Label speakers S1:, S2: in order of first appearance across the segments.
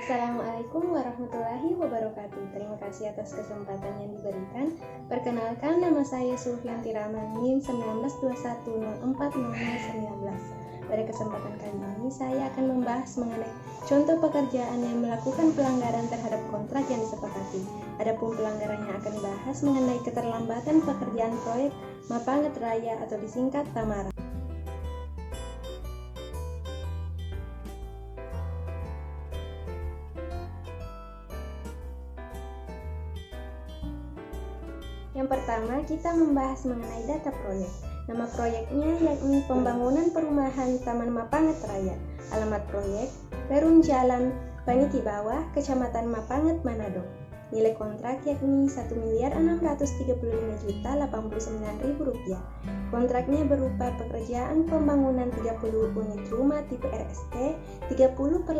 S1: Assalamualaikum warahmatullahi wabarakatuh. Terima kasih atas kesempatan yang diberikan. Perkenalkan, nama saya Sulfianti Rahman, NIM 1921040019. Pada kesempatan kali ini saya akan membahas mengenai contoh pekerjaan yang melakukan pelanggaran terhadap kontrak yang disepakati. Adapun pelanggaran yang akan dibahas mengenai keterlambatan pekerjaan proyek Mapanget Raya atau disingkat Tamara. Yang pertama, kita membahas mengenai data proyek. Nama proyeknya yakni Pembangunan Perumahan Taman Mapanget Raya. Alamat proyek, Perum Jalan Paniki Bawah, Kecamatan Mapanget, Manado. Nilai kontrak yakni Rp1.635.089.000. Kontraknya berupa pekerjaan pembangunan 30 unit rumah tipe RST, 30/84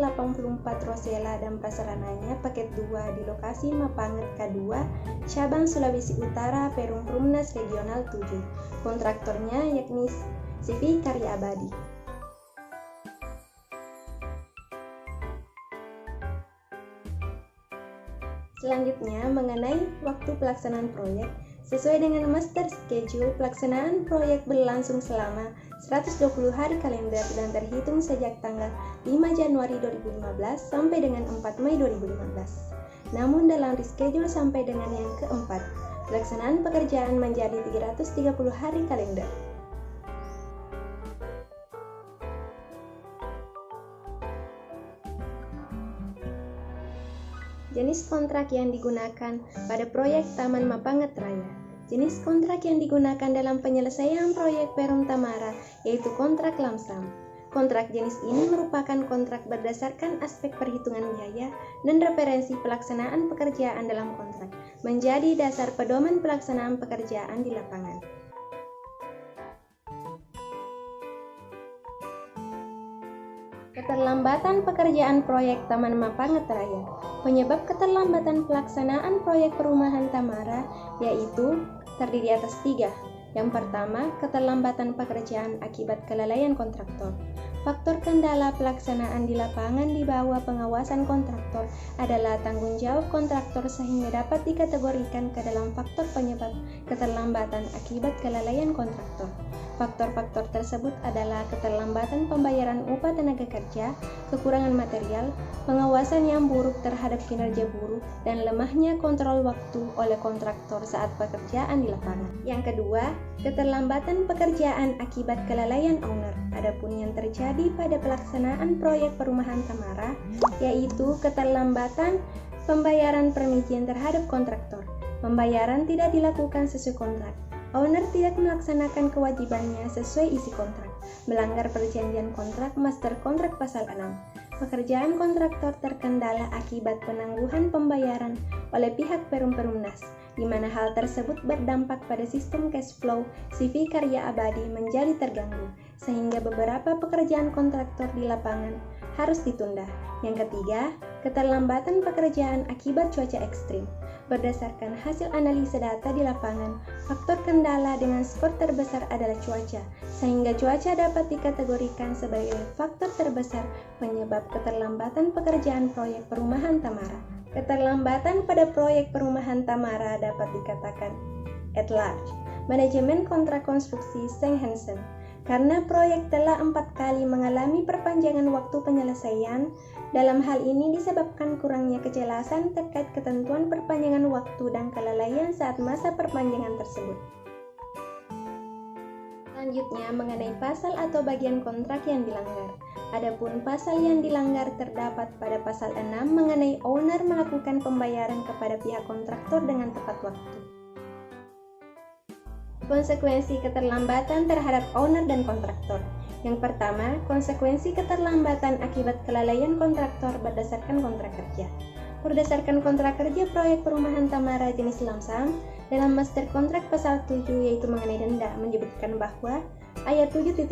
S1: Rosella dan prasarananya paket 2 di lokasi Mapanget K2, cabang Sulawesi Utara, Perum Perumnas Regional 7. Kontraktornya yakni CV Karya Abadi. Selanjutnya, mengenai waktu pelaksanaan proyek, sesuai dengan master schedule, pelaksanaan proyek berlangsung selama 120 hari kalender dan terhitung sejak tanggal 5 Januari 2015 sampai dengan 4 Mei 2015. Namun dalam reschedule sampai dengan yang keempat, pelaksanaan pekerjaan menjadi 330 hari kalender. Jenis kontrak yang digunakan pada proyek Taman Mapanget Raya. Jenis kontrak yang digunakan dalam penyelesaian proyek Perum Tamara yaitu kontrak lamsam. Kontrak jenis ini merupakan kontrak berdasarkan aspek perhitungan biaya dan referensi pelaksanaan pekerjaan dalam kontrak, menjadi dasar pedoman pelaksanaan pekerjaan di lapangan. Keterlambatan pekerjaan proyek Taman Mapanget Raya. Penyebab keterlambatan pelaksanaan proyek perumahan Tamara yaitu terdiri atas 3. Yang pertama, keterlambatan pekerjaan akibat kelalaian kontraktor. Faktor kendala pelaksanaan di lapangan di bawah pengawasan kontraktor adalah tanggung jawab kontraktor sehingga dapat dikategorikan ke dalam faktor penyebab keterlambatan akibat kelalaian kontraktor. Faktor-faktor tersebut adalah keterlambatan pembayaran upah tenaga kerja, kekurangan material, pengawasan yang buruk terhadap kinerja buruh, dan lemahnya kontrol waktu oleh kontraktor saat pekerjaan di lapangan. Yang kedua, keterlambatan pekerjaan akibat kelalaian owner. Adapun yang terjadi pada pelaksanaan proyek perumahan Tamara, yaitu keterlambatan pembayaran permisian terhadap kontraktor. Pembayaran tidak dilakukan sesuai kontrak. Owner tidak melaksanakan kewajibannya sesuai isi kontrak, melanggar perjanjian kontrak master kontrak pasal 6. Pekerjaan kontraktor terkendala akibat penangguhan pembayaran oleh pihak Perum Perumnas, di mana hal tersebut berdampak pada sistem cash flow CV Karya Abadi menjadi terganggu, sehingga beberapa pekerjaan kontraktor di lapangan harus ditunda. Yang ketiga, keterlambatan pekerjaan akibat cuaca ekstrim. Berdasarkan hasil analisa data di lapangan, faktor kendala dengan skor terbesar adalah cuaca, sehingga cuaca dapat dikategorikan sebagai faktor terbesar penyebab keterlambatan pekerjaan proyek perumahan Tamara. Keterlambatan pada proyek perumahan Tamara dapat dikatakan at large. Manajemen kontrak konstruksi Seng Hansen. Karena proyek telah 4 kali mengalami perpanjangan waktu penyelesaian, dalam hal ini disebabkan kurangnya kejelasan terkait ketentuan perpanjangan waktu dan kelalaian saat masa perpanjangan tersebut. Selanjutnya mengenai pasal atau bagian kontrak yang dilanggar. Adapun pasal yang dilanggar terdapat pada pasal 6 mengenai owner melakukan pembayaran kepada pihak kontraktor dengan tepat waktu. Konsekuensi keterlambatan terhadap owner dan kontraktor. Yang pertama, konsekuensi keterlambatan akibat kelalaian kontraktor berdasarkan kontrak kerja. Berdasarkan kontrak kerja proyek perumahan Tamara jenis lamsam, dalam master kontrak pasal 7 yaitu mengenai denda menyebutkan bahwa ayat 7.1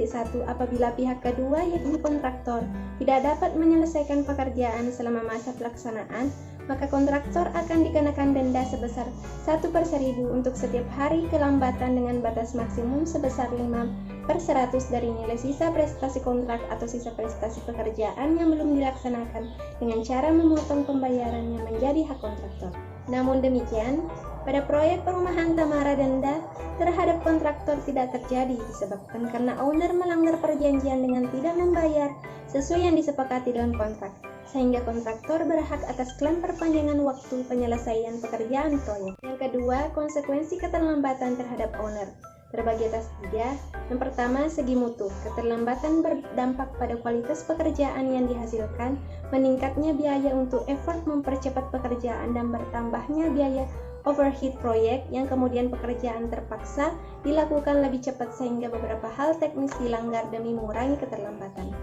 S1: apabila pihak kedua yakni kontraktor tidak dapat menyelesaikan pekerjaan selama masa pelaksanaan, maka kontraktor akan dikenakan denda sebesar 1/1000 untuk setiap hari kelambatan dengan batas maksimum sebesar 5/100 dari nilai sisa prestasi kontrak atau sisa prestasi pekerjaan yang belum dilaksanakan dengan cara memotong pembayarannya menjadi hak kontraktor. Namun demikian, pada proyek perumahan Tamara denda terhadap kontraktor tidak terjadi disebabkan karena owner melanggar perjanjian dengan tidak membayar sesuai yang disepakati dalam kontrak, sehingga kontraktor berhak atas klaim perpanjangan waktu penyelesaian pekerjaan proyek. Yang kedua, konsekuensi keterlambatan terhadap owner terbagi atas 3. Yang pertama, segi mutu. Keterlambatan berdampak pada kualitas pekerjaan yang dihasilkan, meningkatnya biaya untuk effort mempercepat pekerjaan dan bertambahnya biaya overhead proyek yang kemudian pekerjaan terpaksa dilakukan lebih cepat sehingga beberapa hal teknis dilanggar demi mengurangi keterlambatan.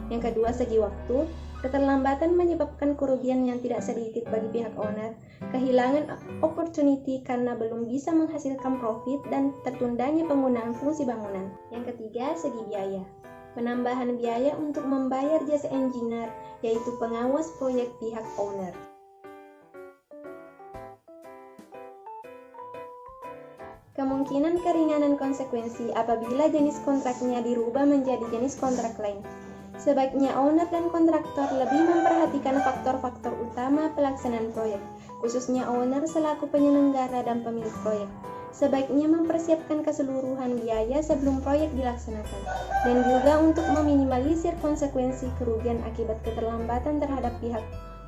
S1: Yang kedua, segi waktu. Keterlambatan menyebabkan kerugian yang tidak sedikit bagi pihak owner, kehilangan opportunity karena belum bisa menghasilkan profit dan tertundanya penggunaan fungsi bangunan. Yang ketiga, segi biaya. Penambahan biaya untuk membayar jasa engineer, yaitu pengawas proyek pihak owner. Kemungkinan keringanan konsekuensi apabila jenis kontraknya dirubah menjadi jenis kontrak lain. Sebaiknya owner dan kontraktor lebih memperhatikan faktor-faktor utama pelaksanaan proyek, khususnya owner selaku penyelenggara dan pemilik proyek. Sebaiknya mempersiapkan keseluruhan biaya sebelum proyek dilaksanakan, dan juga untuk meminimalisir konsekuensi kerugian akibat keterlambatan terhadap pihak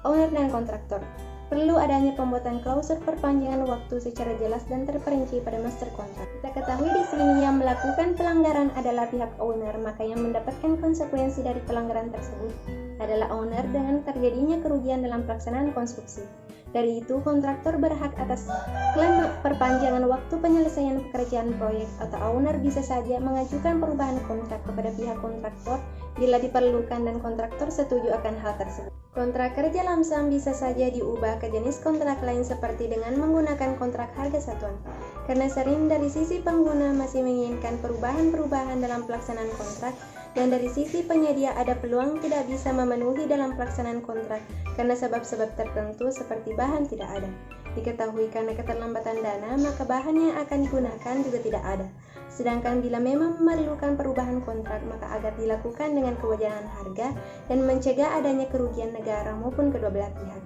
S1: owner dan kontraktor. Perlu adanya pembuatan klausul perpanjangan waktu secara jelas dan terperinci pada master kontrak. Kita ketahui di sini yang melakukan pelanggaran adalah pihak owner, maka yang mendapatkan konsekuensi dari pelanggaran tersebut adalah owner dengan terjadinya kerugian dalam pelaksanaan konstruksi. Dari itu, kontraktor berhak atas klaim perpanjangan waktu penyelesaian pekerjaan proyek, atau owner bisa saja mengajukan perubahan kontrak kepada pihak kontraktor bila diperlukan dan kontraktor setuju akan hal tersebut. Kontrak kerja lamsam bisa saja diubah ke jenis kontrak lain seperti dengan menggunakan kontrak harga satuan. Karena sering dari sisi pengguna masih menginginkan perubahan-perubahan dalam pelaksanaan kontrak, dan dari sisi penyedia ada peluang tidak bisa memenuhi dalam pelaksanaan kontrak karena sebab-sebab tertentu seperti bahan tidak ada. Diketahui karena keterlambatan dana, maka bahan yang akan digunakan juga tidak ada. Sedangkan bila memang memerlukan perubahan kontrak, maka agar dilakukan dengan kewajaran harga dan mencegah adanya kerugian negara maupun kedua belah pihak.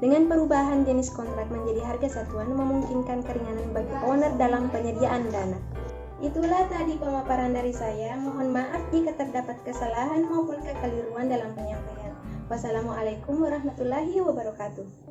S1: Dengan perubahan jenis kontrak menjadi harga satuan memungkinkan keringanan bagi owner dalam penyediaan dana. Itulah tadi pemaparan dari saya. Mohon maaf jika terdapat kesalahan maupun kekeliruan dalam penyampaian. Wassalamualaikum warahmatullahi wabarakatuh.